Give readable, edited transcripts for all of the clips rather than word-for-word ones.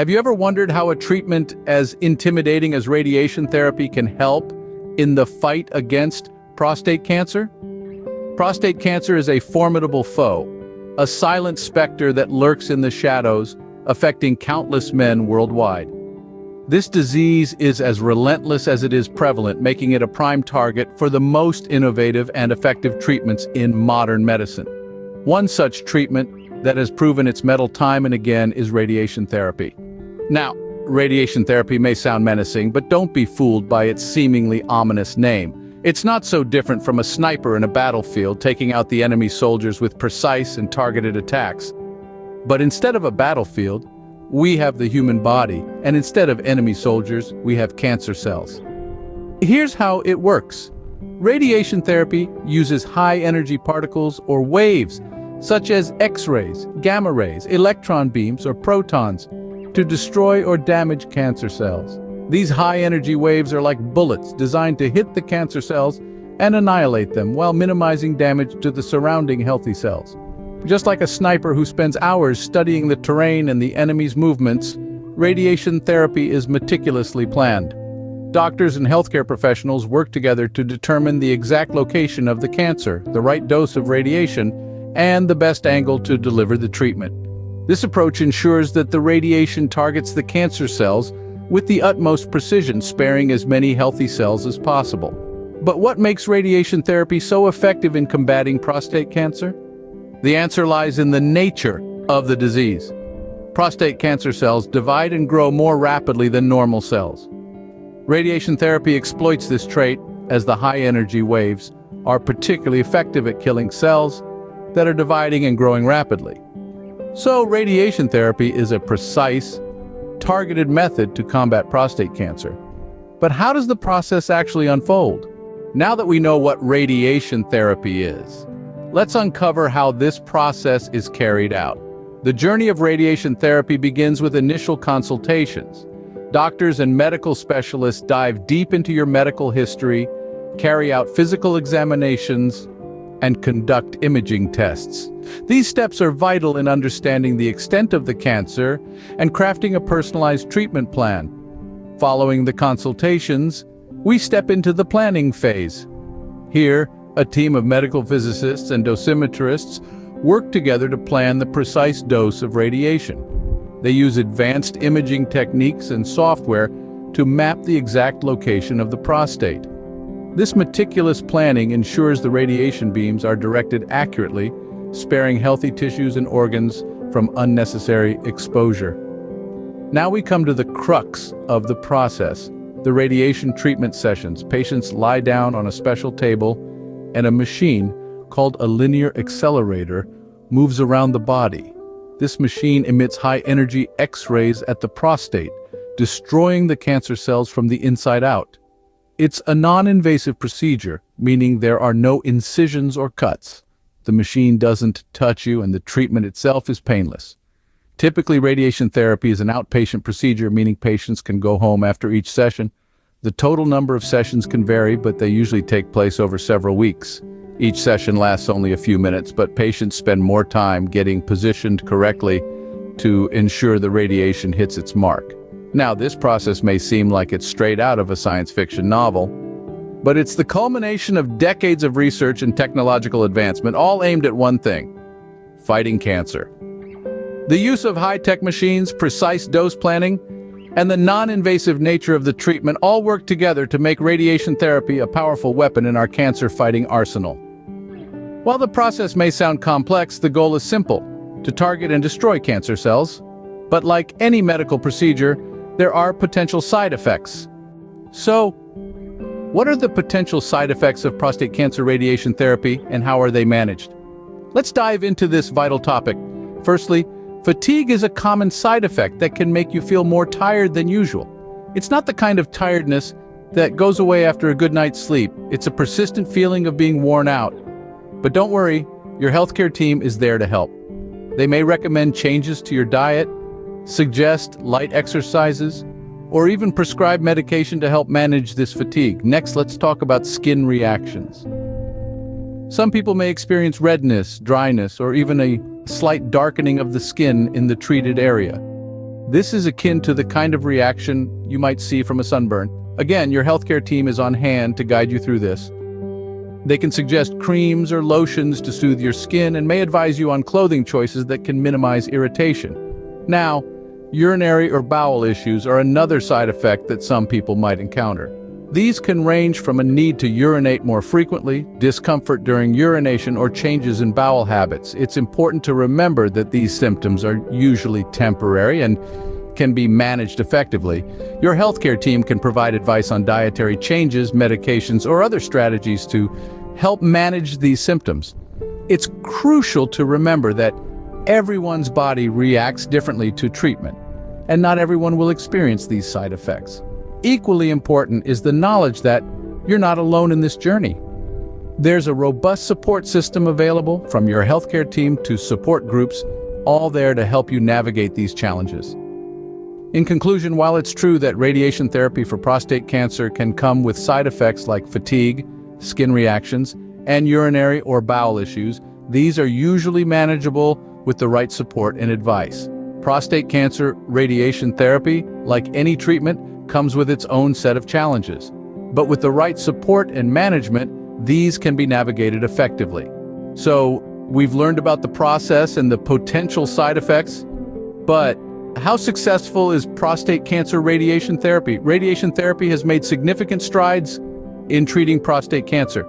Have you ever wondered how a treatment as intimidating as radiation therapy can help in the fight against prostate cancer? Prostate cancer is a formidable foe, a silent specter that lurks in the shadows, affecting countless men worldwide. This disease is as relentless as it is prevalent, making it a prime target for the most innovative and effective treatments in modern medicine. One such treatment that has proven its mettle time and again is radiation therapy. Now, radiation therapy may sound menacing, but don't be fooled by its seemingly ominous name. It's not so different from a sniper in a battlefield taking out the enemy soldiers with precise and targeted attacks. But instead of a battlefield, we have the human body, and instead of enemy soldiers, we have cancer cells. Here's how it works. Radiation therapy uses high-energy particles or waves, such as X-rays, gamma rays, electron beams, or protons, to destroy or damage cancer cells. These high-energy waves are like bullets designed to hit the cancer cells and annihilate them while minimizing damage to the surrounding healthy cells. Just like a sniper who spends hours studying the terrain and the enemy's movements, radiation therapy is meticulously planned. Doctors and healthcare professionals work together to determine the exact location of the cancer, the right dose of radiation, and the best angle to deliver the treatment. This approach ensures that the radiation targets the cancer cells with the utmost precision, sparing as many healthy cells as possible. But what makes radiation therapy so effective in combating prostate cancer? The answer lies in the nature of the disease. Prostate cancer cells divide and grow more rapidly than normal cells. Radiation therapy exploits this trait, as the high-energy waves are particularly effective at killing cells that are dividing and growing rapidly. So radiation therapy is a precise, targeted method to combat prostate cancer. But how does the process actually unfold? Now that we know what radiation therapy is, let's uncover how this process is carried out. The journey of radiation therapy begins with initial consultations. Doctors and medical specialists dive deep into your medical history, carry out physical examinations, and conduct imaging tests. These steps are vital in understanding the extent of the cancer and crafting a personalized treatment plan. Following the consultations, we step into the planning phase. Here, a team of medical physicists and dosimetrists work together to plan the precise dose of radiation. They use advanced imaging techniques and software to map the exact location of the prostate. This meticulous planning ensures the radiation beams are directed accurately, sparing healthy tissues and organs from unnecessary exposure. Now we come to the crux of the process, the radiation treatment sessions. Patients lie down on a special table, and a machine called a linear accelerator moves around the body. This machine emits high-energy X-rays at the prostate, destroying the cancer cells from the inside out. It's a non-invasive procedure, meaning there are no incisions or cuts. The machine doesn't touch you, and the treatment itself is painless. Typically, radiation therapy is an outpatient procedure, meaning patients can go home after each session. The total number of sessions can vary, but they usually take place over several weeks. Each session lasts only a few minutes, but patients spend more time getting positioned correctly to ensure the radiation hits its mark. Now, this process may seem like it's straight out of a science fiction novel, but it's the culmination of decades of research and technological advancement, all aimed at one thing: fighting cancer. The use of high-tech machines, precise dose planning, and the non-invasive nature of the treatment all work together to make radiation therapy a powerful weapon in our cancer-fighting arsenal. While the process may sound complex, the goal is simple: to target and destroy cancer cells. But like any medical procedure, there are potential side effects. So, what are the potential side effects of prostate cancer radiation therapy, and how are they managed? Let's dive into this vital topic. Firstly, fatigue is a common side effect that can make you feel more tired than usual. It's not the kind of tiredness that goes away after a good night's sleep. It's a persistent feeling of being worn out. But don't worry, your healthcare team is there to help. They may recommend changes to your diet, suggest light exercises, or even prescribe medication to help manage this fatigue. Next, let's talk about skin reactions. Some people may experience redness, dryness, or even a slight darkening of the skin in the treated area. This is akin to the kind of reaction you might see from a sunburn. Again, your healthcare team is on hand to guide you through this. They can suggest creams or lotions to soothe your skin and may advise you on clothing choices that can minimize irritation. Now, urinary or bowel issues are another side effect that some people might encounter. These can range from a need to urinate more frequently, discomfort during urination, or changes in bowel habits. It's important to remember that these symptoms are usually temporary and can be managed effectively. Your healthcare team can provide advice on dietary changes, medications, or other strategies to help manage these symptoms. It's crucial to remember that everyone's body reacts differently to treatment, and not everyone will experience these side effects. Equally important is the knowledge that you're not alone in this journey. There's a robust support system available, from your healthcare team to support groups, all there to help you navigate these challenges. In conclusion, while it's true that radiation therapy for prostate cancer can come with side effects like fatigue, skin reactions, and urinary or bowel issues, these are usually manageable with the right support and advice. Prostate cancer radiation therapy, like any treatment, comes with its own set of challenges. But with the right support and management, these can be navigated effectively. So, we've learned about the process and the potential side effects, but how successful is prostate cancer radiation therapy? Radiation therapy has made significant strides in treating prostate cancer.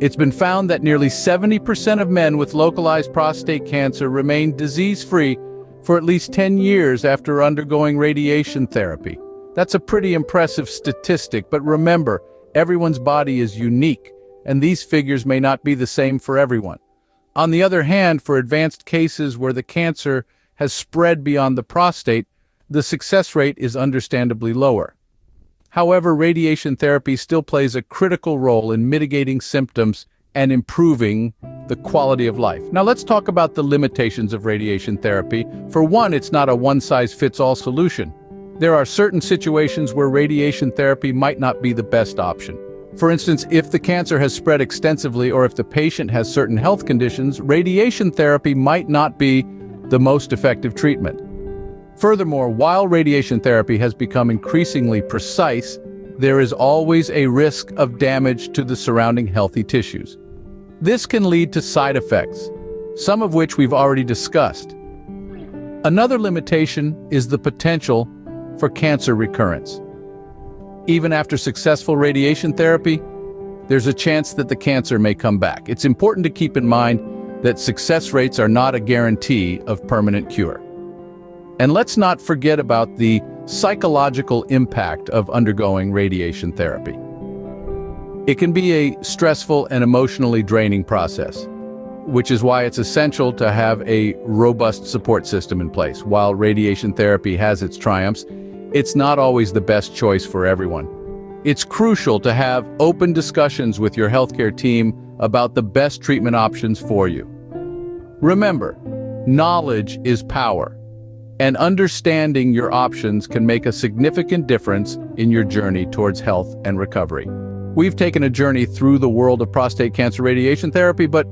It's been found that nearly 70% of men with localized prostate cancer remain disease-free for at least 10 years after undergoing radiation therapy. That's a pretty impressive statistic, but remember, everyone's body is unique, and these figures may not be the same for everyone. On the other hand, for advanced cases where the cancer has spread beyond the prostate, the success rate is understandably lower. However, radiation therapy still plays a critical role in mitigating symptoms and improving the quality of life. Now let's talk about the limitations of radiation therapy. For one, it's not a one-size-fits-all solution. There are certain situations where radiation therapy might not be the best option. For instance, if the cancer has spread extensively or if the patient has certain health conditions, radiation therapy might not be the most effective treatment. Furthermore, while radiation therapy has become increasingly precise, there is always a risk of damage to the surrounding healthy tissues. This can lead to side effects, some of which we've already discussed. Another limitation is the potential for cancer recurrence. Even after successful radiation therapy, there's a chance that the cancer may come back. It's important to keep in mind that success rates are not a guarantee of permanent cure. And let's not forget about the psychological impact of undergoing radiation therapy. It can be a stressful and emotionally draining process, which is why it's essential to have a robust support system in place. While radiation therapy has its triumphs, it's not always the best choice for everyone. It's crucial to have open discussions with your healthcare team about the best treatment options for you. Remember, knowledge is power, and understanding your options can make a significant difference in your journey towards health and recovery. We've taken a journey through the world of prostate cancer radiation therapy, but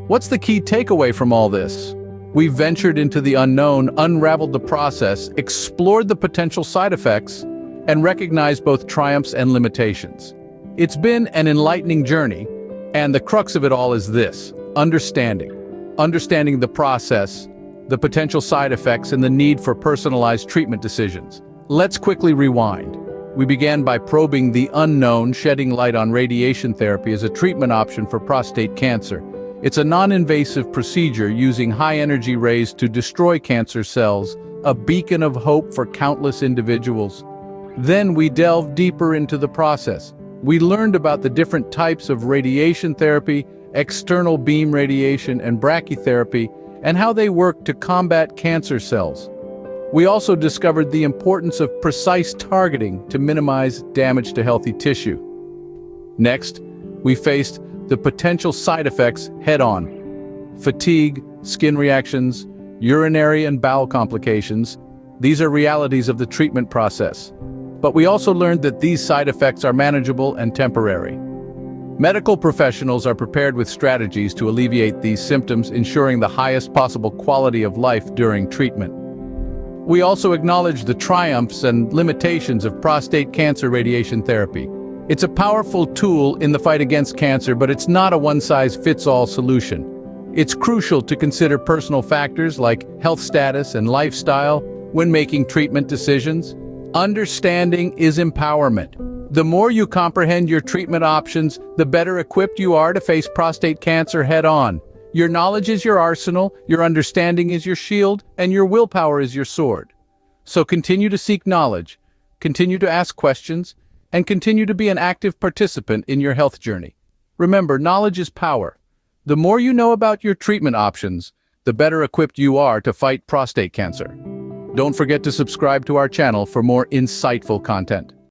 what's the key takeaway from all this? We've ventured into the unknown, unraveled the process, explored the potential side effects, and recognized both triumphs and limitations. It's been an enlightening journey, and the crux of it all is this: understanding the process, the potential side effects, and the need for personalized treatment decisions. Let's quickly rewind. We began by probing the unknown, shedding light on radiation therapy as a treatment option for prostate cancer. It's a non-invasive procedure using high-energy rays to destroy cancer cells, a beacon of hope for countless individuals. Then we delved deeper into the process. We learned about the different types of radiation therapy, external beam radiation, and brachytherapy, and how they work to combat cancer cells. We also discovered the importance of precise targeting to minimize damage to healthy tissue. Next, we faced the potential side effects head-on. Fatigue, skin reactions, urinary and bowel complications. These are realities of the treatment process. But we also learned that these side effects are manageable and temporary. Medical professionals are prepared with strategies to alleviate these symptoms, ensuring the highest possible quality of life during treatment. We also acknowledge the triumphs and limitations of prostate cancer radiation therapy. It's a powerful tool in the fight against cancer, but it's not a one-size-fits-all solution. It's crucial to consider personal factors like health status and lifestyle when making treatment decisions. Understanding is empowerment. The more you comprehend your treatment options, the better equipped you are to face prostate cancer head-on. Your knowledge is your arsenal, your understanding is your shield, and your willpower is your sword. So continue to seek knowledge, continue to ask questions, and continue to be an active participant in your health journey. Remember, knowledge is power. The more you know about your treatment options, the better equipped you are to fight prostate cancer. Don't forget to subscribe to our channel for more insightful content.